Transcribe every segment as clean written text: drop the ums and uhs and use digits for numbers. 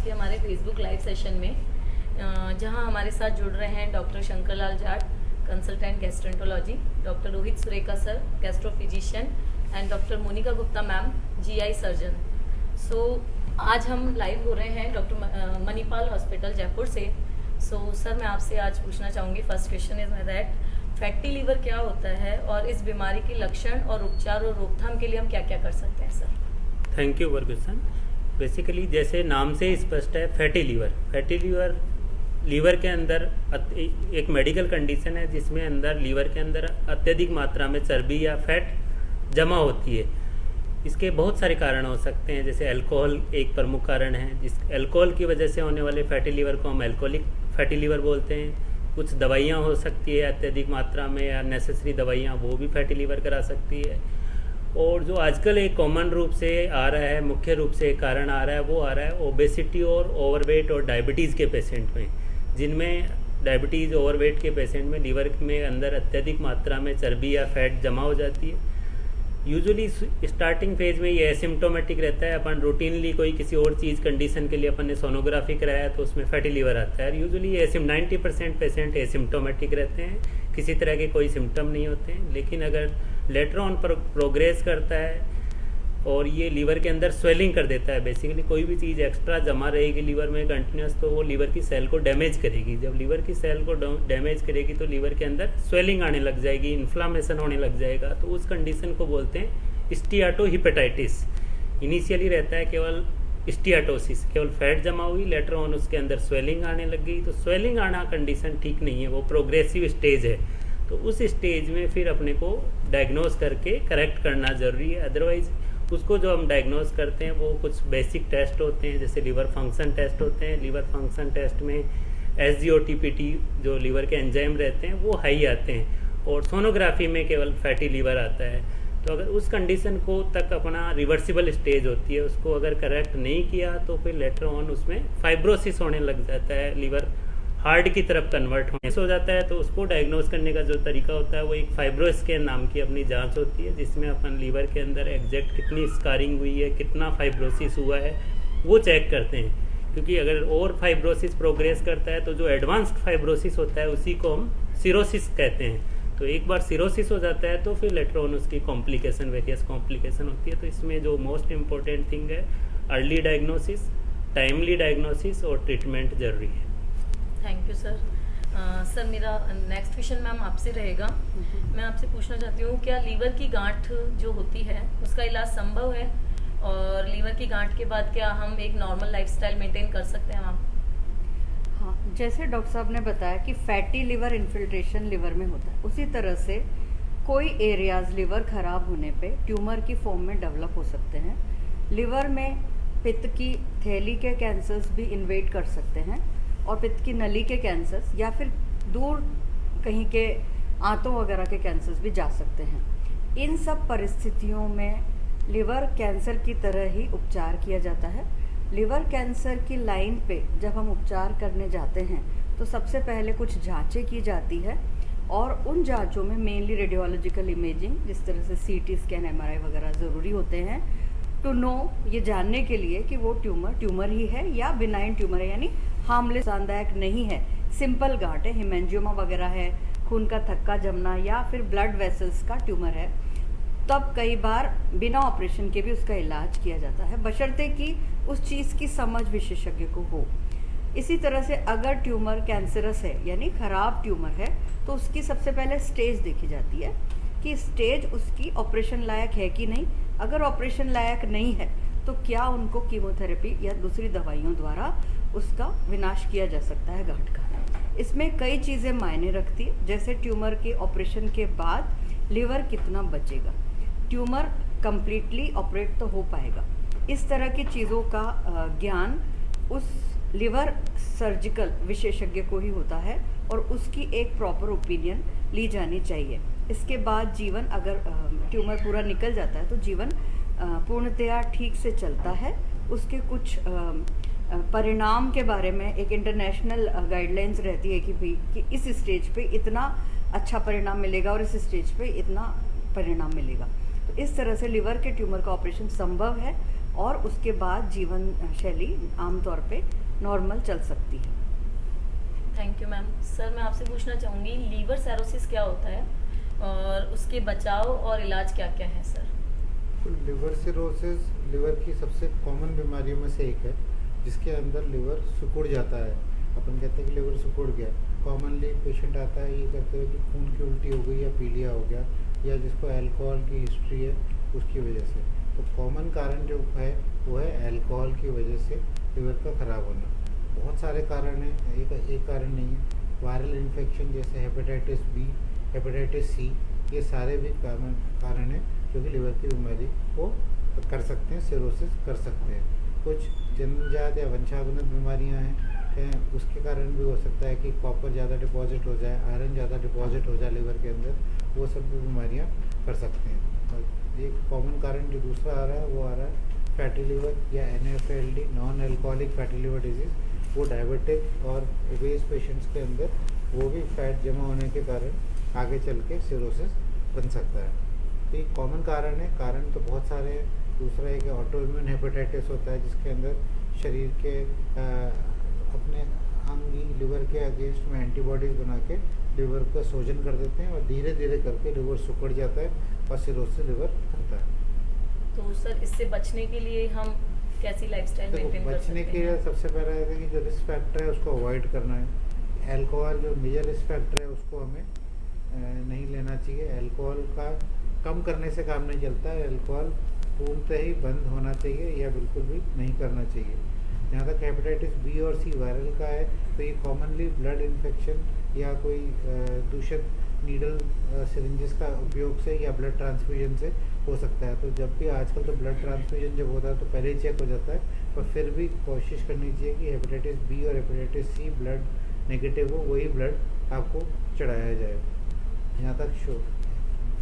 के हमारे Facebook live session में, जहां हमारे साथ जुड़ रहे हैं doctor Shankar Lal Jat, consultant gastroenterology, doctor Rohit Surekha sir, gastro physician, and doctor Monika Gupta ma'am, GI surgeon. So आज हम लाइव हो रहे हैं डॉक्टर मणिपाल हॉस्पिटल जयपुर से। सर मैं आपसे आज पूछना चाहूँगी, first question is that fatty liver क्या होता है और इस बीमारी के लक्षण और उपचार और रोकथाम के लिए हम क्या क्या कर सकते हैं sir? Thank you for question. Basically जैसे नाम से ही स्पष्ट है, फैटी लीवर लीवर के अंदर एक मेडिकल कंडीशन है जिसमें अंदर लीवर के अंदर अत्यधिक मात्रा में चर्बी या फैट जमा होती है। इसके बहुत सारे कारण हो सकते हैं, जैसे अल्कोहल एक प्रमुख कारण है। जिस अल्कोहल की वजह से होने वाले फैटी लीवर को हम अल्कोहलिक फैटी लीवर बोलते हैं। कुछ दवाइयाँ हो सकती है अत्यधिक मात्रा में या नेसेसरी दवाइयाँ, वो भी फैटी लीवर करा सकती है। और जो आजकल एक कॉमन रूप से आ रहा है, मुख्य रूप से एक कारण आ रहा है, वो आ रहा है ओबेसिटी और ओवरवेट और डायबिटीज़ के पेशेंट में, जिनमें डायबिटीज़ ओवरवेट के पेशेंट में लीवर में अंदर अत्यधिक मात्रा में चर्बी या फैट जमा हो जाती है। यूजुअली स्टार्टिंग फेज में ये एसिम्टोमेटिक रहता है। अपन रूटीनली कोई किसी और चीज़ कंडीशन के लिए अपन ने सोनोग्राफी कराया तो उसमें फैटी लीवर आता है। यूजुअली 90% पेशेंट एसिम्टोमेटिक रहते हैं, किसी तरह के कोई सिम्टम नहीं होते हैं। लेकिन अगर लेटर ऑन पर प्रोग्रेस करता है और ये लीवर के अंदर स्वेलिंग कर देता है, बेसिकली कोई भी चीज़ एक्स्ट्रा जमा रहेगी लीवर में कंटिन्यूस, तो वो लीवर की सेल को डैमेज करेगी। जब लीवर की सेल को डैमेज करेगी तो लीवर के अंदर स्वेलिंग आने लग जाएगी, इन्फ्लामेशन होने लग जाएगा। तो उस कंडीशन को बोलते हैं स्टीआटोहिपेटाइटिस। इनिशियली रहता है केवल स्टीआटोसिस, केवल फैट जमा हुई, लेटर ऑन उसके अंदर स्वेलिंग आने लग गई। तो स्वेलिंग आना कंडीशन ठीक नहीं है, वो प्रोग्रेसिव स्टेज है। तो उस स्टेज में फिर अपने को डायग्नोज करके करेक्ट करना ज़रूरी है। अदरवाइज उसको जो हम डायग्नोज करते हैं वो कुछ बेसिक टेस्ट होते हैं, जैसे लीवर फंक्शन टेस्ट होते हैं। लीवर फंक्शन टेस्ट में SGOT-PT जो लीवर के एंजाइम रहते हैं वो हाई आते हैं, और सोनोग्राफी में केवल फैटी लीवर आता है। तो अगर उस कंडीशन को तक अपना रिवर्सिबल स्टेज होती है, उसको अगर करेक्ट नहीं किया तो फिर लेटर ऑन उसमें फाइब्रोसिस होने लग जाता है, लीवर हार्ड की तरफ कन्वर्ट होने हो जाता है। तो उसको डायग्नोज करने का जो तरीका होता है वो एक फाइब्रोस्कैन नाम की अपनी जांच होती है, जिसमें अपन लीवर के अंदर एग्जैक्ट कितनी स्कारिंग हुई है, कितना फाइब्रोसिस हुआ है, वो चेक करते हैं। क्योंकि अगर और फाइब्रोसिस प्रोग्रेस करता है तो जो एडवांस्ड फाइब्रोसिस होता है उसी को हम सिरोसिस कहते हैं। तो एक बार सिरोसिस हो जाता है तो फिर लेटर ऑन उसकी कॉम्प्लिकेशन, वेरियस कॉम्प्लिकेशन होती है। तो इसमें जो मोस्ट इम्पोर्टेंट थिंग है अर्ली डायग्नोसिस, टाइमली डायग्नोसिस और ट्रीटमेंट जरूरी है। Thank you sir. सर मेरा नेक्स्ट क्वेश्चन मैम आपसे रहेगा। मैं आपसे पूछना चाहती हूँ, क्या लीवर की गांठ जो होती है उसका इलाज संभव है, और लीवर की गांठ के बाद क्या हम एक नॉर्मल लाइफस्टाइल मेंटेन कर सकते हैं मैम? हाँ, जैसे डॉक्टर साहब ने बताया कि फैटी लिवर इन्फिल्ट्रेशन लिवर में होता है, उसी तरह से कोई एरियाज लिवर खराब होने पे ट्यूमर की फॉर्म में डेवलप हो सकते हैं। लिवर में पित्त की थैली के कैंसर्स भी इन्वेड कर सकते हैं, और पित्त की नली के कैंसर्स या फिर दूर कहीं के आंतों वगैरह के कैंसर्स भी जा सकते हैं। इन सब परिस्थितियों में लिवर कैंसर की तरह ही उपचार किया जाता है। लिवर कैंसर की लाइन पे जब हम उपचार करने जाते हैं तो सबसे पहले कुछ जांचें की जाती है, और उन जांचों में मेनली रेडियोलॉजिकल इमेजिंग, जिस तरह से CT स्कैन, MRI वगैरह ज़रूरी होते हैं टू नो, ये जानने के लिए कि वो ट्यूमर ही है या बिनाइन ट्यूमर है, यानी हार्मलेस, नुकसानदायक नहीं है, सिंपल गांठ है, हेमेंजियोमा वगैरह है, खून का थक्का जमना या फिर ब्लड वेसल्स का ट्यूमर है। तब कई बार बिना ऑपरेशन के भी उसका इलाज किया जाता है, बशर्ते कि उस चीज़ की समझ विशेषज्ञ को हो। इसी तरह से अगर ट्यूमर कैंसरस है यानी खराब ट्यूमर है तो उसकी सबसे पहले स्टेज देखी जाती है कि स्टेज उसकी ऑपरेशन लायक है कि नहीं। अगर ऑपरेशन लायक नहीं है तो क्या उनको कीमोथेरेपी या दूसरी दवाइयों द्वारा उसका विनाश किया जा सकता है गांठ का। इसमें कई चीज़ें मायने रखती है, जैसे ट्यूमर के ऑपरेशन के बाद लिवर कितना बचेगा, ट्यूमर कंप्लीटली ऑपरेट तो हो पाएगा, इस तरह की चीज़ों का ज्ञान उस लिवर सर्जिकल विशेषज्ञ को ही होता है, और उसकी एक प्रॉपर ओपिनियन ली जानी चाहिए। इसके बाद जीवन, अगर ट्यूमर पूरा निकल जाता है तो जीवन पूर्णतया ठीक से चलता है। उसके कुछ परिणाम के बारे में एक इंटरनेशनल गाइडलाइंस रहती है कि भाई कि इस स्टेज पे इतना अच्छा परिणाम मिलेगा और इस स्टेज पे इतना परिणाम मिलेगा। तो इस तरह से लिवर के ट्यूमर का ऑपरेशन संभव है, और उसके बाद जीवन शैली आमतौर पे नॉर्मल चल सकती है। Thank you ma'am. सर मैं आपसे पूछना चाहूँगी लीवर सेरोसिस क्या होता है और उसके बचाव और इलाज क्या क्या है सर? तो लिवर सिरोसिस लिवर की सबसे कॉमन बीमारियों में से एक है, जिसके अंदर लिवर सिकुड़ जाता है। अपन कहते हैं कि लिवर सिकुड़ गया। कॉमनली पेशेंट आता है ये कहते हैं कि खून की उल्टी हो गई या पीलिया हो गया, या जिसको अल्कोहल की हिस्ट्री है उसकी वजह से। तो कॉमन कारण जो है वो है अल्कोहल की वजह से लिवर का ख़राब होना। बहुत सारे कारण हैं, एक कारण नहीं है। वायरल इन्फेक्शन जैसे हेपेटाइटिस बी, हेपेटाइटिस सी, ये सारे भी कारण हैं जो कि लिवर की बीमारी को कर सकते हैं, सिरोसिस कर सकते हैं। कुछ जन्मजात या वंशानुगत बीमारियां हैं, उसके कारण भी हो सकता है कि कॉपर ज़्यादा डिपॉजिट हो जाए, आयरन ज़्यादा डिपॉजिट हो जाए लिवर के अंदर, वो सब भी बीमारियां कर सकते हैं। और एक कॉमन कारण जो दूसरा आ रहा है वो आ रहा है फैटी लिवर या NAFLD, non alcoholic fatty liver disease. वो डायबिटिक और ओबेस पेशेंट्स के अंदर वो भी फैट जमा होने के कारण आगे चल के सिरोसिस बन सकता है। तो एक कॉमन कारण है। कारण तो बहुत सारे हैं। दूसरा एक ऑटोइम्यून हेपेटाइटिस होता है, जिसके अंदर शरीर के अपने अंगी लिवर के अगेंस्ट में एंटीबॉडीज़ बना के लिवर का शोषण कर देते हैं और धीरे धीरे करके लिवर सिकुड़ जाता है और सिरोसिस लिवर करता है। तो सर इससे बचने के लिए हम कैसी लाइफस्टाइल मेंटेन कर सकते बचने हैं? के लिए सबसे पहला है कि जो रिस्क फैक्टर है उसको अवॉइड करना है। अल्कोहल जो मेजर रिस्क फैक्टर है उसको हमें नहीं लेना चाहिए। अल्कोहल का कम करने से काम नहीं चलता है। अल्कोहल पूर्णतः ही बंद होना चाहिए या बिल्कुल भी नहीं करना चाहिए। जहाँ तक हेपेटाइटिस बी और सी वायरल का है तो ये कॉमनली ब्लड इन्फेक्शन या कोई दूषित नीडल सिरिंजेस का उपयोग से या ब्लड ट्रांसफ्यूजन से हो सकता है। तो जब भी आजकल तो ब्लड ट्रांसफ्यूजन जब होता है तो पहले ही चेक हो जाता है, पर फिर भी कोशिश करनी चाहिए कि हेपेटाइटिस बी और हेपेटाइटिस सी ब्लड नेगेटिव हो, वही ब्लड आपको चढ़ाया जाए। यहाँ तक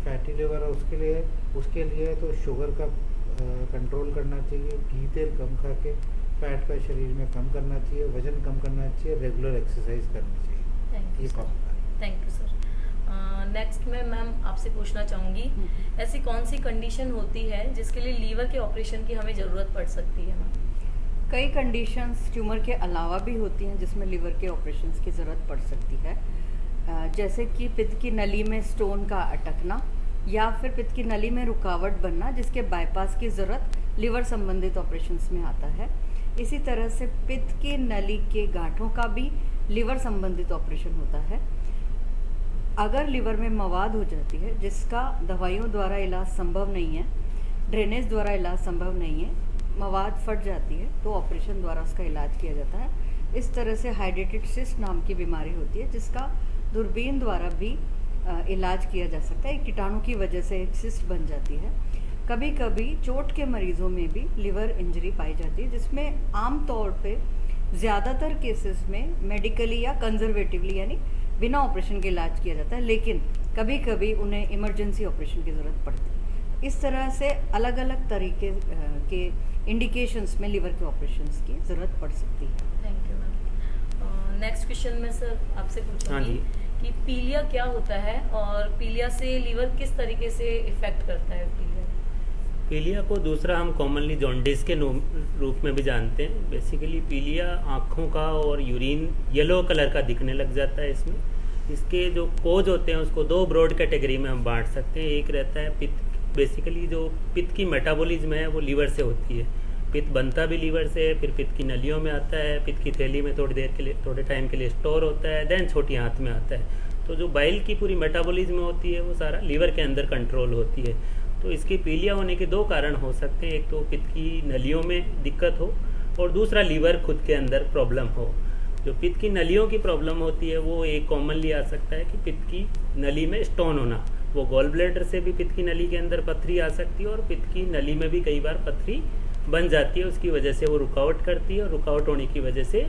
फैटी लिवर है उसके लिए तो शुगर का कंट्रोल करना चाहिए, घी तेल कम खा के फैट का शरीर में कम करना चाहिए, वजन कम करना चाहिए, रेगुलर एक्सरसाइज करनी चाहिए। ये कम है। Thank you sir. नेक्स्ट मैं मैम आपसे पूछना चाहूँगी ऐसी कौन सी कंडीशन होती है जिसके लिए लीवर के ऑपरेशन की हमें ज़रूरत पड़ सकती है मैम? कई कंडीशंस ट्यूमर के अलावा भी होती हैं जिसमें लिवर के ऑपरेशंस की ज़रूरत पड़ सकती है, जैसे कि पित्त की नली में स्टोन का अटकना या फिर पित्त की नली में रुकावट बनना, जिसके बाईपास की ज़रूरत लिवर संबंधित ऑपरेशंस में आता है। इसी तरह से पित्त की नली के गांठों का भी लिवर संबंधित ऑपरेशन होता है। अगर लिवर में मवाद हो जाती है जिसका दवाइयों द्वारा इलाज संभव नहीं है, ड्रेनेज द्वारा इलाज संभव नहीं है, मवाद फट जाती है तो ऑपरेशन द्वारा उसका इलाज किया जाता है। इस तरह से हाइड्रेटेड सिस्ट नाम की बीमारी होती है जिसका दूरबीन द्वारा भी इलाज किया जा सकता है। एक कीटाणु की वजह से एक सिस्ट बन जाती है। कभी कभी चोट के मरीजों में भी लिवर इंजरी पाई जाती है, जिसमें आमतौर पे ज़्यादातर केसेस में मेडिकली या कंजर्वेटिवली यानी बिना ऑपरेशन के इलाज किया जाता है, लेकिन कभी कभी उन्हें इमरजेंसी ऑपरेशन की ज़रूरत पड़ती है। इस तरह से अलग अलग तरीके के इंडिकेशंस में लिवर के ऑपरेशंस की ज़रूरत पड़ सकती है। Thank you ma'am. Next question में सर आपसे पूछूंगी कि पीलिया क्या होता है और पीलिया से लिवर किस तरीके से इफेक्ट करता है? पीलिया को दूसरा हम कॉमनली जॉन्डिस के रूप में भी जानते हैं। बेसिकली पीलिया आँखों का और यूरिन येलो कलर का दिखने लग जाता है। इसके जो कोज होते हैं उसको दो ब्रॉड कैटेगरी में हम बांट सकते हैं। एक रहता है पित्त, बेसिकली जो पित्त की मेटाबॉलिज्म है वो लीवर से होती है। पित्त बनता भी लीवर से है, फिर पित्त की नलियों में आता है, पित्त की थैली में थोड़े टाइम के लिए स्टोर होता है, देन छोटी आंत में आता है। तो जो बाइल की पूरी मेटाबॉलिज्म होती है वो सारा लीवर के अंदर कंट्रोल होती है। तो इसकी पीलिया होने के दो कारण हो सकते हैं, एक तो पित्त की नलियों में दिक्कत हो और दूसरा लीवर खुद के अंदर प्रॉब्लम हो। जो पित्त की नलियों की प्रॉब्लम होती है वो एक कॉमनली आ सकता है कि पित्त की नली में स्टोन होना। वो गॉल ब्लैडर से भी पित्त की नली के अंदर पथरी आ सकती है और पित्त की नली में भी कई बार पथरी बन जाती है। उसकी वजह से वो रुकावट करती है और रुकावट होने की वजह से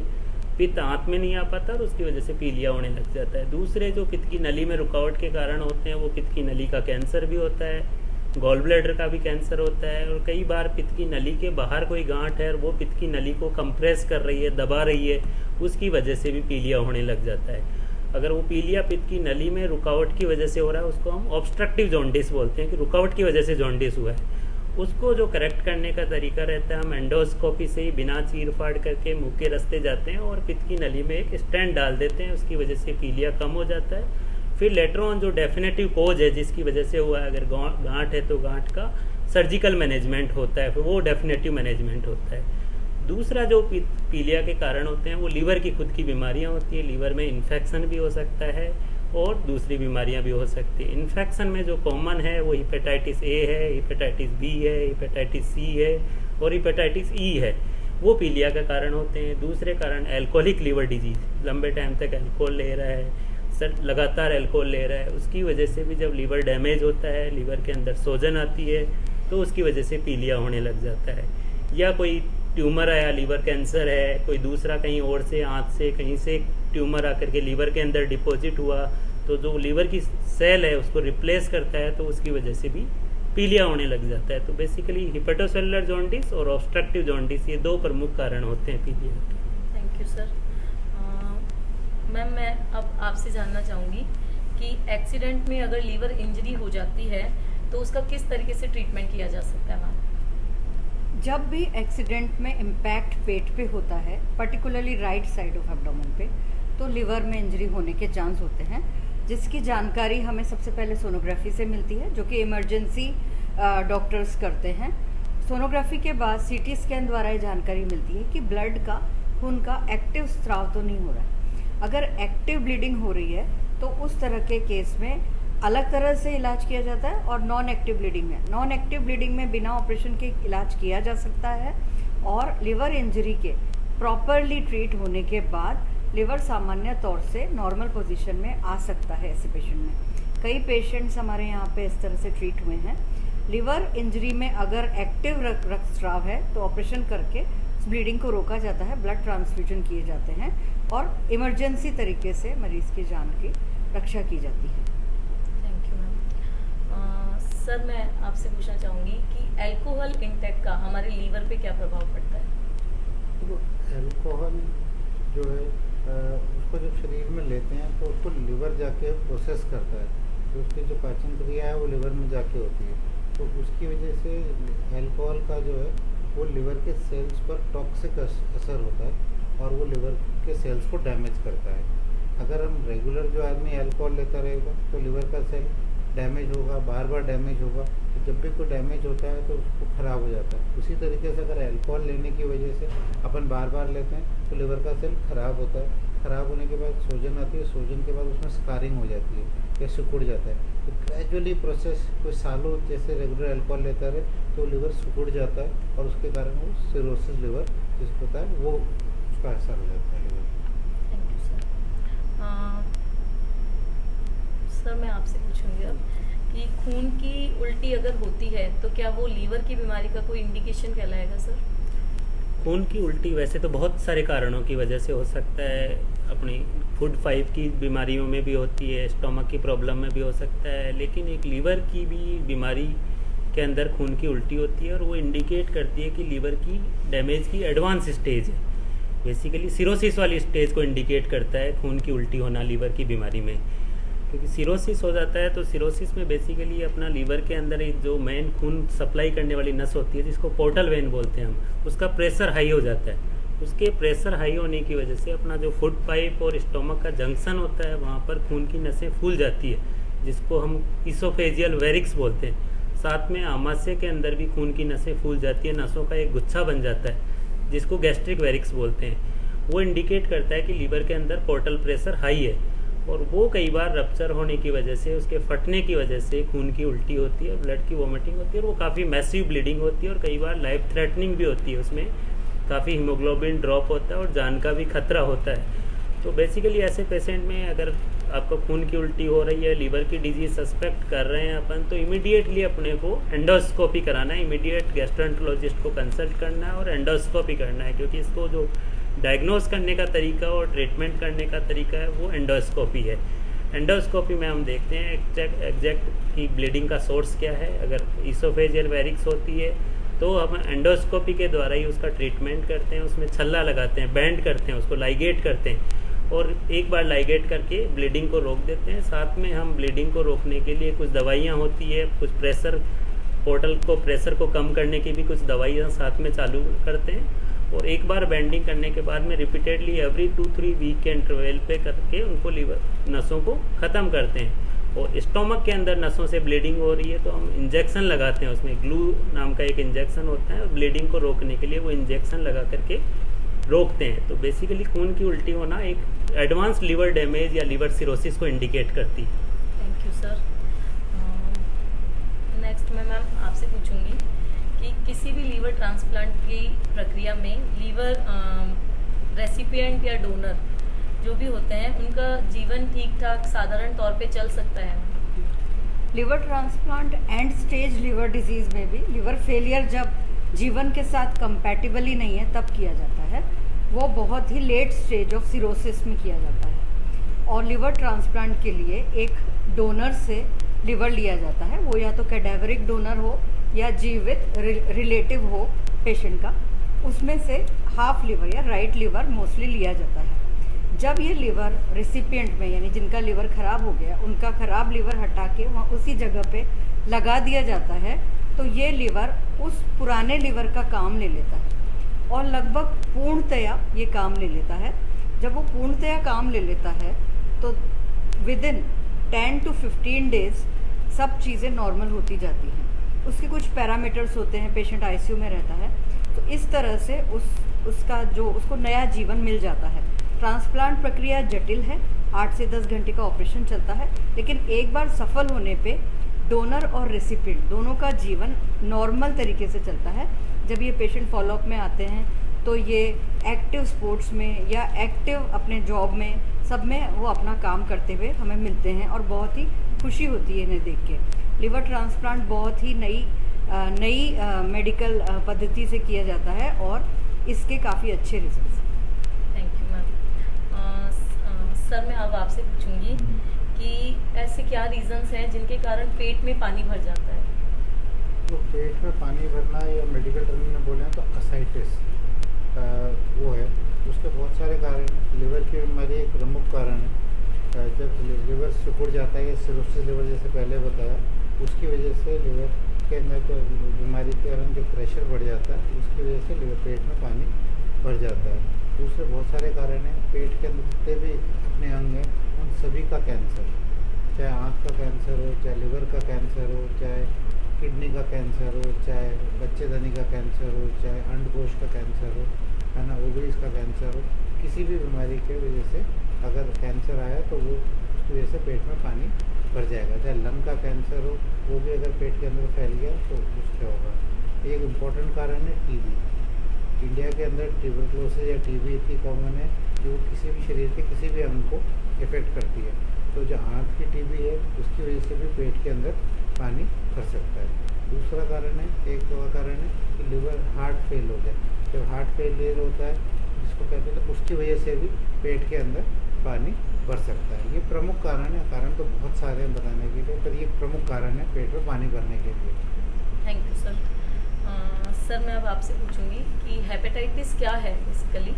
पित्त आंत में नहीं आ पाता और उसकी वजह से पीलिया होने लग जाता है। दूसरे जो पित्त की नली में रुकावट के कारण होते हैं वो पित्त की नली का कैंसर भी होता है, गॉल ब्लैडर का भी कैंसर होता है, और कई बार पित्त की नली के बाहर कोई गांठ है और वो पित्त की नली को कंप्रेस कर रही है, दबा रही है, उसकी वजह से भी पीलिया होने लग जाता है। अगर वो पीलिया पित्त की नली में रुकावट की वजह से हो रहा है उसको हम ऑब्स्ट्रक्टिव जॉन्डिस बोलते हैं कि रुकावट की वजह से जॉन्डिस हुआ है। उसको जो करेक्ट करने का तरीका रहता है, हम एंडोस्कोपी से ही बिना चीर फाड़ करके मुंह के रास्ते जाते हैं और पित्त की नली में एक स्टेंट डाल देते हैं, उसकी वजह से पीलिया कम हो जाता है। फिर लेटर ऑन जो डेफिनेटिव कोज है जिसकी वजह से हुआ है, अगर गांठ है तो गांठ का सर्जिकल मैनेजमेंट होता है, फिर वो डेफिनेटिव मैनेजमेंट होता है। दूसरा जो पीलिया के कारण होते हैं वो लीवर की खुद की बीमारियां होती है, लीवर में इन्फेक्शन भी हो सकता है और दूसरी बीमारियां भी हो सकती है। इन्फेक्शन में जो कॉमन है वो हेपेटाइटिस ए है, हेपेटाइटिस बी है, हेपेटाइटिस सी है और हेपेटाइटिस ई है, वो पीलिया का कारण होते हैं। दूसरे कारण एल्कोहलिक लीवर डिजीज, लंबे टाइम तक अल्कोहल ले रहा है, लगातार अल्कोहल ले रहा है, उसकी वजह से भी जब लीवर डैमेज होता है, लीवर के अंदर सोजन आती है तो उसकी वजह से पीलिया होने लग जाता है। या कोई ट्यूमर आया, लीवर कैंसर है, कोई दूसरा कहीं और से आंत से कहीं से ट्यूमर आकर के लीवर के अंदर डिपॉजिट हुआ तो जो लीवर की सेल है उसको रिप्लेस करता है, तो उसकी वजह से भी पीलिया होने लग जाता है। तो बेसिकली हिपेटोसेलुलर जॉन्डिस और ऑब्स्ट्रक्टिव जॉन्डिस ये दो प्रमुख कारण होते हैं पीलिया के। Thank you sir. मैम मैं अब आपसे जानना चाहूँगी कि एक्सीडेंट में अगर लीवर इंजरी हो जाती है तो उसका किस तरीके से ट्रीटमेंट किया जा सकता है मैम? जब भी एक्सीडेंट में इम्पैक्ट पेट पे होता है, particularly right side of abdomen पे, तो लिवर में इंजरी होने के चांस होते हैं, जिसकी जानकारी हमें सबसे पहले सोनोग्राफी से मिलती है, जो कि इमरजेंसी डॉक्टर्स करते हैं। सोनोग्राफी के बाद सीटी स्कैन द्वारा ये जानकारी मिलती है कि ब्लड का, खून का एक्टिव स्राव तो नहीं हो रहा है। अगर एक्टिव ब्लीडिंग हो रही है तो उस तरह के केस में अलग तरह से इलाज किया जाता है, और नॉन एक्टिव ब्लीडिंग में, नॉन एक्टिव ब्लीडिंग में बिना ऑपरेशन के इलाज किया जा सकता है। और लिवर इंजरी के प्रॉपरली ट्रीट होने के बाद लिवर सामान्य तौर से नॉर्मल पोजीशन में आ सकता है ऐसे पेशेंट में। कई पेशेंट्स हमारे यहाँ पे इस तरह से ट्रीट हुए हैं। लिवर इंजरी में अगर एक्टिव रक्तस्राव है तो ऑपरेशन करके ब्लीडिंग को रोका जाता है, ब्लड ट्रांसफ्यूजन किए जाते हैं और इमरजेंसी तरीके से मरीज की जान की रक्षा की जाती है। Thank you ma'am. सर मैं आपसे पूछना चाहूँगी कि अल्कोहल इंटेक का हमारे लीवर पे क्या प्रभाव पड़ता है? तो अल्कोहल जो है उसको जब शरीर में लेते हैं तो उसको लिवर जाके प्रोसेस करता है, तो उसकी जो पाचन क्रिया है वो लिवर में जाके होती है। तो उसकी वजह से अल्कोहल का जो है वो लिवर के सेल्स पर टॉक्सिक असर होता है और वो लिवर के सेल्स को डैमेज करता है। अगर हम रेगुलर जो आदमी अल्कोहल लेता रहेगा तो लिवर का सेल डैमेज होगा, बार बार डैमेज होगा, तो जब भी कोई डैमेज होता है तो उसको ख़राब हो जाता है। उसी तरीके से अगर अल्कोहल लेने की वजह से अपन बार बार लेते हैं तो लिवर का सेल ख़राब होता है। ख़राब होने के बाद सोजन आती है, सोजन के बाद उसमें स्कारिंग हो जाती है या सिकुड़ जाता है। तो ग्रेजुअली प्रोसेस कोई सालों जैसे रेगुलर अल्कोहल लेता रहे तो लिवर सिकुड़ जाता है और उसके कारण वो सिरोसिस लिवर जिसको होता है वो उसका असर हो जाता है liver. Thank you sir. Sir मैं आपसे पूछूंगी अब कि खून की उल्टी अगर होती है तो क्या वो लीवर की बीमारी का कोई इंडिकेशन कहलाएगा सर? खून की उल्टी वैसे तो बहुत सारे कारणों की वजह से हो सकता है, अपनी फूड पाइप की बीमारियों में भी होती है, स्टोमक की प्रॉब्लम में भी हो सकता है, लेकिन एक लीवर की भी बीमारी के अंदर खून की उल्टी होती है और वो इंडिकेट करती है कि लीवर की डैमेज की एडवांस स्टेज है। बेसिकली सिरोसिस वाली स्टेज को इंडिकेट करता है खून की उल्टी होना लीवर की बीमारी में, क्योंकि सिरोसिस हो जाता है तो सिरोसिस में बेसिकली अपना लीवर के अंदर एक जो मेन खून सप्लाई करने वाली नस होती है जिसको पोर्टल वेन बोलते हैं हम, उसका प्रेशर हाई हो जाता है। उसके प्रेशर हाई होने की वजह से अपना जो फूड पाइप और स्टोमक का जंक्शन होता है वहाँ पर खून की नसें फूल जाती है, जिसको हम इसोफेजियल वेरिक्स बोलते हैं। साथ में आमाशय के अंदर भी खून की नसें फूल जाती है, नसों का एक गुच्छा बन जाता है जिसको गैस्ट्रिक वेरिक्स बोलते हैं। वो इंडिकेट करता है कि लीवर के अंदर पोर्टल प्रेशर हाई है और वो कई बार रप्चर होने की वजह से, उसके फटने की वजह से खून की उल्टी होती है, ब्लड की वोमिटिंग होती है और वो काफ़ी मैसिव ब्लीडिंग होती है और कई बार लाइफ थ्रेटनिंग भी होती है। उसमें काफ़ी हीमोग्लोबिन ड्रॉप होता है और जान का भी खतरा होता है। तो बेसिकली ऐसे पेशेंट में अगर आपको खून की उल्टी हो रही है, लीवर की डिजीज सस्पेक्ट कर रहे हैं अपन, तो इमीडिएटली अपने को एंडोस्कोपी कराना है, इमीडिएट गैस्ट्रोएंटरोलॉजिस्ट को कंसल्ट करना है और एंडोस्कोपी करना है, क्योंकि इसको जो डायग्नोज करने का तरीका और ट्रीटमेंट करने का तरीका है वो एंडोस्कोपी है। एंडोस्कोपी में हम देखते हैं एग्जैक्ट कि ब्लीडिंग का सोर्स क्या है। अगर इसोफेजियल वेरिक्स होती है तो हम एंडोस्कोपी के द्वारा ही उसका ट्रीटमेंट करते हैं, उसमें छल्ला लगाते हैं, बैंड करते हैं, उसको लाइगेट करते हैं और एक बार लाइगेट करके ब्लीडिंग को रोक देते हैं। साथ में हम ब्लीडिंग को रोकने के लिए कुछ दवाइयाँ होती है, कुछ प्रेशर पोर्टल को प्रेशर को कम करने की भी कुछ दवाइयाँ साथ में चालू करते हैं, और एक बार बेंडिंग करने के बाद में रिपीटेडली एवरी 2-3 वीक के इंटरवल पे करके उनको लीवर नसों को ख़त्म करते हैं। और स्टोमक के अंदर नसों से ब्लीडिंग हो रही है तो हम इंजेक्शन लगाते हैं, उसमें ग्लू नाम का एक इंजेक्शन होता है, और ब्लीडिंग को रोकने के लिए वो इंजेक्शन लगा करके रोकते हैं। तो बेसिकली खून की उल्टी होना एक एडवांस लिवर डैमेज या लिवर सिरोसिस को इंडिकेट करती है। Thank you sir. नेक्स्ट मैं मैम आपसे पूछूंगी कि किसी भी लीवर ट्रांसप्लांट की प्रक्रिया में लीवर रेसिपिएंट या डोनर जो भी होते हैं उनका जीवन ठीक ठाक साधारण तौर पे चल सकता है? Liver transplant and stage liver disease में भी लिवर फेलियर जब जीवन के साथ कंपैटिबल ही नहीं है तब किया जाता है, वो बहुत ही लेट स्टेज ऑफ सिरोसिस में किया जाता है। और लिवर ट्रांसप्लांट के लिए एक डोनर से लिवर लिया जाता है, वो या तो कैडेवरिक डोनर हो या जीवित रिलेटिव हो पेशेंट का, उसमें से हाफ लिवर या राइट लिवर मोस्टली लिया जाता है। जब ये लिवर रेसिपिएंट में यानी जिनका लिवर ख़राब हो गया उनका ख़राब लिवर हटा के वहाँ उसी जगह पे लगा दिया जाता है, तो ये लिवर उस पुराने लिवर का काम ले लेता है और लगभग पूर्णतया ये काम ले लेता है। जब वो पूर्णतया काम ले लेता है तो विदिन 10 to 15 डेज सब चीज़ें नॉर्मल होती जाती हैं। उसके कुछ पैरामीटर्स होते हैं, पेशेंट आईसीयू में रहता है, तो इस तरह से उसको नया जीवन मिल जाता है। ट्रांसप्लांट प्रक्रिया जटिल है, 8 से 10 घंटे का ऑपरेशन चलता है, लेकिन एक बार सफल होने पे डोनर और रेसिपिएंट दोनों का जीवन नॉर्मल तरीके से चलता है। जब ये पेशेंट फॉलोअप में आते हैं तो ये एक्टिव स्पोर्ट्स में या एक्टिव अपने जॉब में सब में वो अपना काम करते हुए हमें मिलते हैं और बहुत ही खुशी होती है इन्हें देख के। लिवर ट्रांसप्लांट बहुत ही नई मेडिकल पद्धति से किया जाता है और इसके काफ़ी अच्छे results. Thank you ma'am. Sir मैं अब आपसे पूछूंगी कि ऐसे क्या रीजंस हैं जिनके कारण पेट में पानी भर जाता है? तो पेट में पानी भरना या मेडिकल टर्म में बोले तो असाइटिस वो है, उसके बहुत सारे कारण। लिवर की बीमारी एक प्रमुख कारण है। जब लिवर सिकुड़ जाता है या सिरोसिस लिवर जैसे पहले बताया, उसकी वजह से लिवर के अंदर जो बीमारी के कारण जो प्रेशर बढ़ जाता है उसकी वजह से लिवर पेट में पानी भर जाता है। दूसरे बहुत सारे कारण हैं। पेट के अंदर जितने भी अपने अंग हैं उन सभी का कैंसर, चाहे आँख का कैंसर हो, चाहे लिवर का कैंसर हो, चाहे किडनी का कैंसर हो, चाहे बच्चेदानी का कैंसर हो, चाहे अंडकोश का कैंसर हो, है ना, ओवरीज का कैंसर हो, किसी भी बीमारी के वजह से अगर कैंसर आया तो वो उसकी वजह से पेट में पानी भर जाएगा। चाहे लंग का कैंसर हो, वो भी अगर पेट के अंदर फैल गया तो उससे होगा। एक इम्पॉर्टेंट कारण है टीबी। इंडिया के अंदर ट्यूबरक्लोसिस या टीबी इतनी कॉमन है जो किसी भी शरीर के किसी भी अंग को इफेक्ट करती है। तो जो आँख की टीबी है उसकी वजह से भी पेट के अंदर पानी भर सकता है। दूसरा कारण है, एक और कारण है कि लिवर हार्ट फेल हो जाए। जब हार्ट फेलियर होता है जिसको कहते हैं, तो उसकी वजह से भी पेट के अंदर पानी भर सकता है। ये प्रमुख कारण है। कारण तो बहुत सारे हैं बताने के लिए, पर ये प्रमुख कारण है पेट में पानी भरने के लिए। Thank you sir. सर मैं अब आपसे पूछूंगी कि हेपेटाइटिस क्या है बेसिकली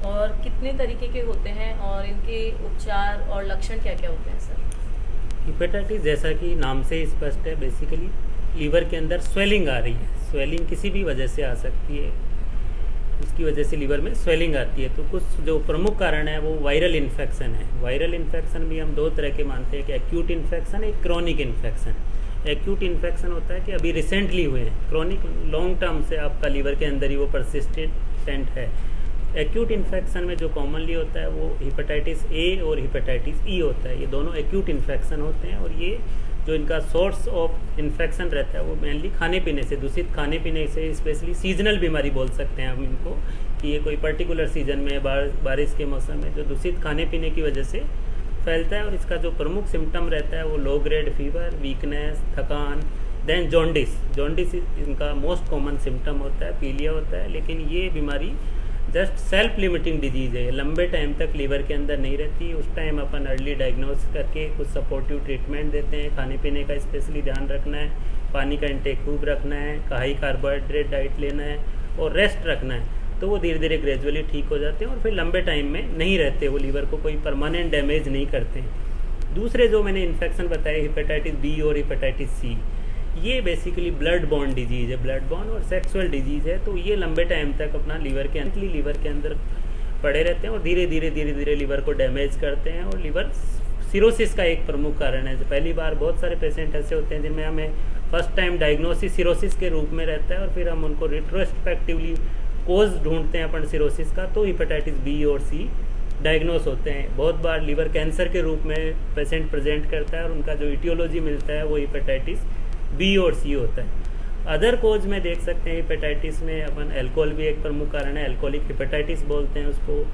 और कितने तरीके के होते हैं और इनके उपचार और लक्षण क्या क्या होते हैं सर? हेपेटाइटिस जैसा कि नाम से स्पष्ट है, बेसिकली लीवर के अंदर स्वेलिंग आ रही है। स्वेलिंग किसी भी वजह से आ सकती है, उसकी वजह से लीवर में स्वेलिंग आती है। तो कुछ जो प्रमुख कारण है वो वायरल इन्फेक्शन है। वायरल इन्फेक्शन भी हम दो तरह के मानते हैं कि एक्यूट इन्फेक्शन, एक क्रॉनिक इन्फेक्शन। एक्यूट इन्फेक्शन होता है कि अभी रिसेंटली हुए हैं, क्रॉनिक लॉन्ग टर्म से आपका लीवर के अंदर ही वो परसिस्टेंट है। एक्यूट इन्फेक्शन में जो कॉमनली होता है वो हेपेटाइटिस ए और हेपेटाइटिस ई होता है। ये दोनों एक्यूट इन्फेक्शन होते हैं और ये जो इनका सोर्स ऑफ इन्फेक्शन रहता है वो मेनली खाने पीने से, दूषित खाने पीने से, स्पेशली सीजनल बीमारी बोल सकते हैं हम इनको, कि ये कोई पर्टिकुलर सीजन में बारिश के मौसम में जो दूषित खाने पीने की वजह से फैलता है। और इसका जो प्रमुख सिम्टम रहता है वो लो ग्रेड फीवर, वीकनेस, थकान, देन जॉन्डिस इनका मोस्ट कॉमन सिम्टम होता है। पीलिया होता है, लेकिन ये बीमारी जस्ट सेल्फ लिमिटिंग डिजीज़ है, लंबे टाइम तक लीवर के अंदर नहीं रहती। उस टाइम अपन अर्ली डायग्नोस करके कुछ सपोर्टिव ट्रीटमेंट देते हैं। खाने पीने का स्पेशली ध्यान रखना है, पानी का इंटेक खूब रखना है, हाई कार्बोहाइड्रेट डाइट लेना है और रेस्ट रखना है, तो वो धीरे धीरे ग्रेजुअली ठीक हो जाते हैं और फिर लंबे टाइम में नहीं रहते, वो लीवर को कोई परमानेंट डैमेज नहीं करते हैं। दूसरे जो मैंने इन्फेक्शन बताए हेपेटाइटिस बी और हेपेटाइटिस सी, ये बेसिकली ब्लड बॉर्न डिजीज़ है, ब्लड बॉर्न और सेक्सुअल डिजीज़ है। तो ये लंबे टाइम तक अपना लीवर के अंदर पड़े रहते हैं और धीरे धीरे लीवर को डैमेज करते हैं। और लीवर सिरोसिस का एक प्रमुख कारण है। पहली बार बहुत सारे पेशेंट ऐसे होते हैं जिनमें हमें फर्स्ट टाइम डायग्नोसिस सिरोसिस के रूप में रहता है और फिर हम उनको रिट्रोस्पेक्टिवली कोज ढूंढते हैं अपन सिरोसिस का, तो हेपेटाइटिस बी और सी डायग्नोस होते हैं। बहुत बार लीवर कैंसर के रूप में पेशेंट प्रेजेंट करता है और उनका जो इटियोलॉजी मिलता है वो हेपेटाइटिस बी और सी होता है। अदर कोज में देख सकते हैं हेपेटाइटिस में अपन अल्कोहल भी एक प्रमुख कारण है, अल्कोहलिक हेपेटाइटिस बोलते हैं उसको।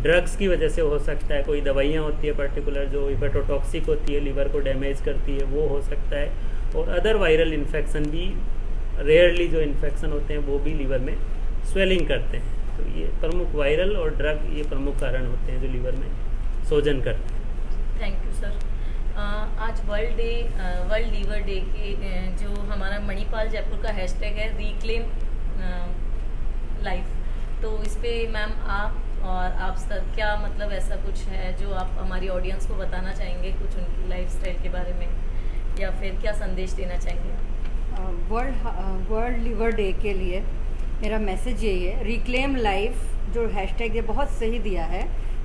ड्रग्स की वजह से हो सकता है, कोई दवाइयाँ होती है पर्टिकुलर जो हेपेटोटॉक्सिक होती है, लीवर को डैमेज करती है, वो हो सकता है। और अदर वायरल इन्फेक्शन भी, रेयरली जो इन्फेक्शन होते हैं वो भी लीवर में स्वेलिंग करते हैं। तो ये प्रमुख वायरल और ड्रग ये प्रमुख कारण होते हैं जो लीवर में सोजन करते हैं। Thank you sir. आज वर्ल्ड लीवर डे के जो हमारा मणिपाल जयपुर का हैशटैग है रिक्लेम लाइफ, तो इस पे मैम आप और आप सर क्या मतलब ऐसा कुछ है जो आप हमारी ऑडियंस को बताना चाहेंगे, कुछ उनकी लाइफस्टाइल के बारे में, या फिर क्या संदेश देना चाहेंगे? वर्ल्ड लीवर डे के लिए मेरा मैसेज यही है, रिक्लेम लाइफ जो हैशटैग है बहुत सही दिया है,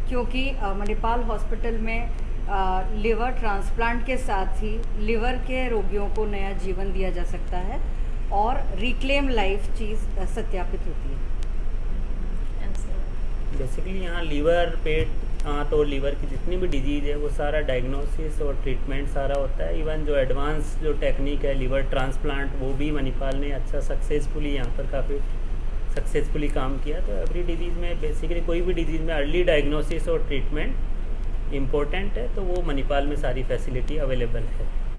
क्योंकि मणिपाल हॉस्पिटल में लिवर ट्रांसप्लांट के साथ ही लिवर के रोगियों को नया जीवन दिया जा सकता है और रिक्लेम लाइफ चीज़ सत्यापित होती है। बेसिकली यहाँ लीवर, पेट, आंत और लीवर की जितनी भी डिजीज़ है वो सारा डायग्नोसिस और ट्रीटमेंट सारा होता है। इवन जो एडवांस जो टेक्निक है लिवर ट्रांसप्लांट, वो भी मणिपाल ने अच्छा सक्सेसफुली यहाँ पर काफ़ी सक्सेसफुली काम किया। तो एवरी डिजीज़ में बेसिकली कोई भी डिजीज़ में अर्ली डायग्नोसिस और ट्रीटमेंट इम्पोर्टेंट है, तो वो मणिपाल में सारी फैसिलिटी अवेलेबल है।